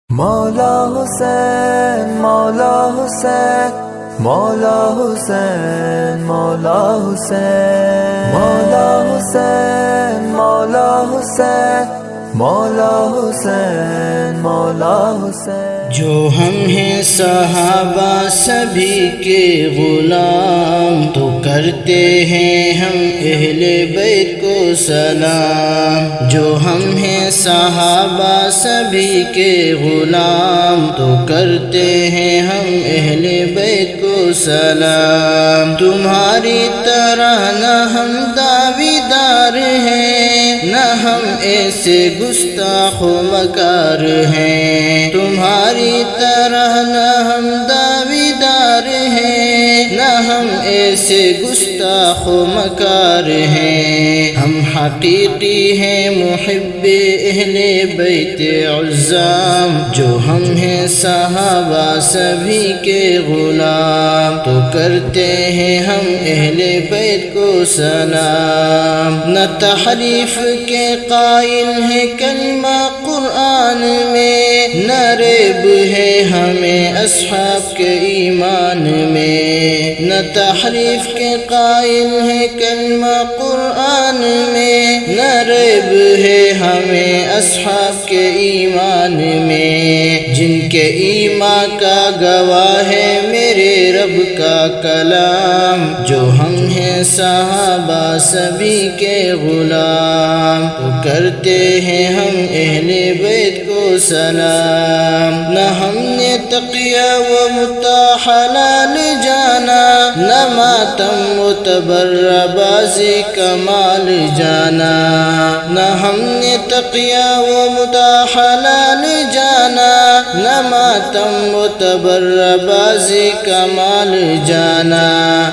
مولا حسین مولا حسین مولا حسین مولا حسین مولا حسین مولا حسین مولا حسین مولا حسین جو ہم ہیں صحابہ سبھی کے غلام، تو کرتے ہیں ہم اہل بیت کو سلام۔ جو ہم ہیں صحابہ سبھی کے غلام، تو کرتے ہیں ہم اہل بیت کو سلام۔ تمہاری طرح نہ ہم دعویدار ہیں، نہ ہم ایسے گستاخ و مکار ہیں۔ تمہاری طرح نہ ہم دعویدار ہیں، نہ ہم ایسے گستاخ و مکار ہیں۔ ہم حقیقی ہیں محب اہل بیت عظام، جو ہم ہیں صحابہ سبھی کے غلام، تو کرتے ہیں ہم اہل بیت کو سلام۔ نہ تحریف کے قائل ہیں کلمہ قرآن میں، نہ ریب ہے ہمیں اصحاب کے ایمان میں۔ نہ تحریف کے قائل ہے کلمہ قرآن میں، نہ ریب ہے ہمیں اصحاب کے ایمان میں۔ جن کے ایمان کا گواہ ہے میرے رب کا کلام، جو ہم ہیں صحابہ سبھی کے غلام، تو کرتے ہیں ہم اہل بیت کو سلام۔ نہ ہم نے تقیہ و متاع حلال جانا، نہ ماتم و تبرہ بازی کمال جانا۔ نہ ہم نے تقیہ و متاع حلال جانا، نہ ماتم و تبرہ بازی کمال جانا۔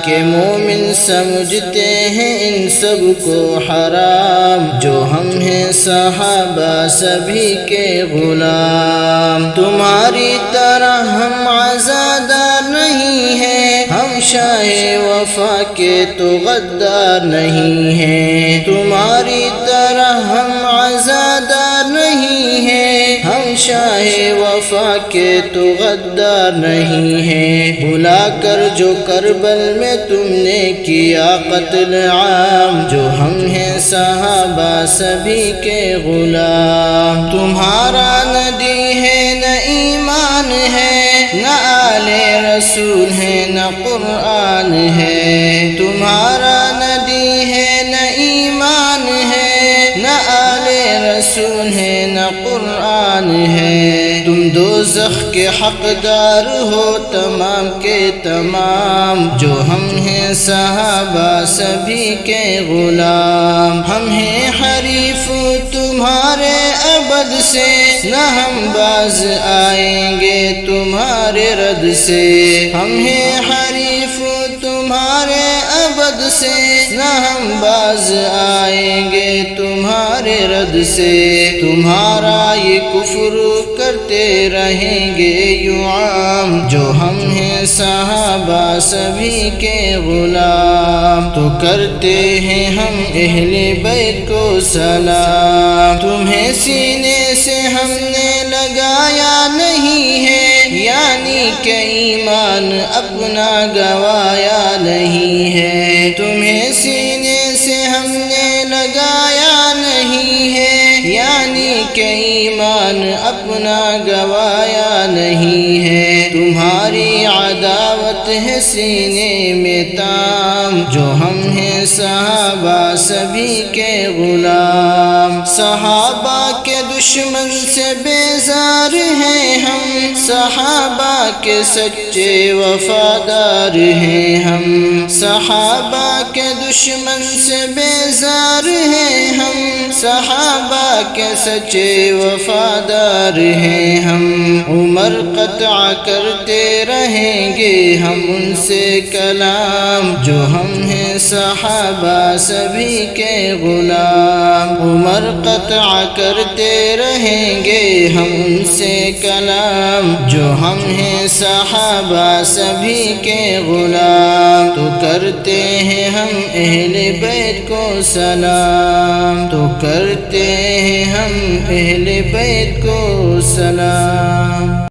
کہ مومن سمجھتے ہیں ان سب کو حرام، جو ہم ہیں صحابہ سبھی کے غلام۔ تمہاری طرح ہم عزادار نہیں ہیں، ہم شاہ وفا کے تو غدار نہیں ہیں۔ تمہاری طرح ہم عزادار نہیں ہیں، ہم شاہ وفا کے تو غدار نہیں ہیں۔ بلا کر جو کربل میں تم نے کیا قتل عام، جو ہم ہیں صحابہ سبھی کے غلام۔ تمہارا نہ دین ہے نہ ایمان ہے، نہ آل رسول ہے نہ قرآن ہے۔ تمہارا نہ دین ہے نہ ایمان ہے، نہ آل رسول ہے نہ قرآن ہے۔ تم دوزخ کے حقدار ہو تمام کے تمام، جو ہم ہیں صحابہ سبھی کے غلام۔ ہم ہیں حریف تمہارے ابد سے، نہ ہم باز آئیں گے تمہارے رد سے۔ ہم ہیں حریف تمہارے ابد سے، نہ ہم باز آئیں گے تمہارے رد سے۔ تمہارا یہ کفر کرتے رہیں گے یوں عام، جو ہم ہیں صحابہ سبھی کے غلام، تو کرتے ہیں ہم اہل بیت کو سلام۔ تمہیں سینے سے ہم نے لگایا نہیں ہے، یعنی کہ ایمان اپنا گوایا نہیں ہے۔ تمہیں سینے سے ہم نے لگایا نہیں ہے، یعنی کہ ایمان اپنا گوایا نہیں ہے۔ تمہاری عداوت ہے سینے میں تام، جو ہم ہیں صحابہ سبھی کے غلام۔ صحابہ کے دشمن سے بیزار ہیں ہم، صحابہ کے سچے وفادار ہیں ہم۔ صحابہ کے دشمن سے بیزار ہیں ہم، صحابہ کے سچے وفادار ہیں ہم۔ عمر قطع کرتے رہیں گے ہم ان سے کلام، جو ہم ہیں صحابہ سبھی کے غلام۔ عمر قطع کرتے رہیں گے ہم ان سے کلام، جو ہم ہیں صحابہ سبھی کے غلام، تو کرتے ہیں ہم اہل بیت کو سلام، تو کرتے ہیں ہم اہل بیت کو سلام۔